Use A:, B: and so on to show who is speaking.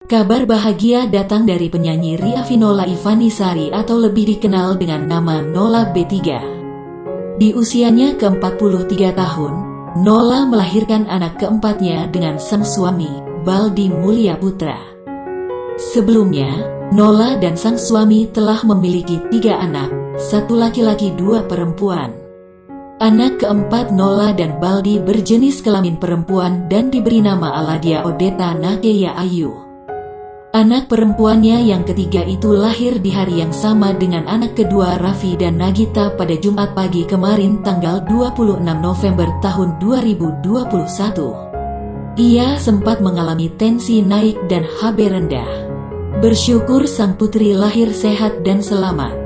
A: Kabar bahagia datang dari penyanyi Riafinola Ivanisari atau lebih dikenal dengan nama Nola B3. Di usianya ke-43 tahun, Nola melahirkan anak keempatnya dengan sang suami, Baldi Mulya Putra. Sebelumnya, Nola dan sang suami telah memiliki 3 anak, 1 laki-laki 2 perempuan. Anak keempat Nola dan Baldi berjenis kelamin perempuan dan diberi nama Aladia Odeta Nageya Ayu. Anak perempuannya yang ketiga itu lahir di hari yang sama dengan anak kedua Raffi dan Nagita pada Jumat pagi kemarin tanggal 26 November tahun 2021. Ia sempat mengalami tensi naik dan HB rendah. Bersyukur sang putri lahir sehat dan selamat.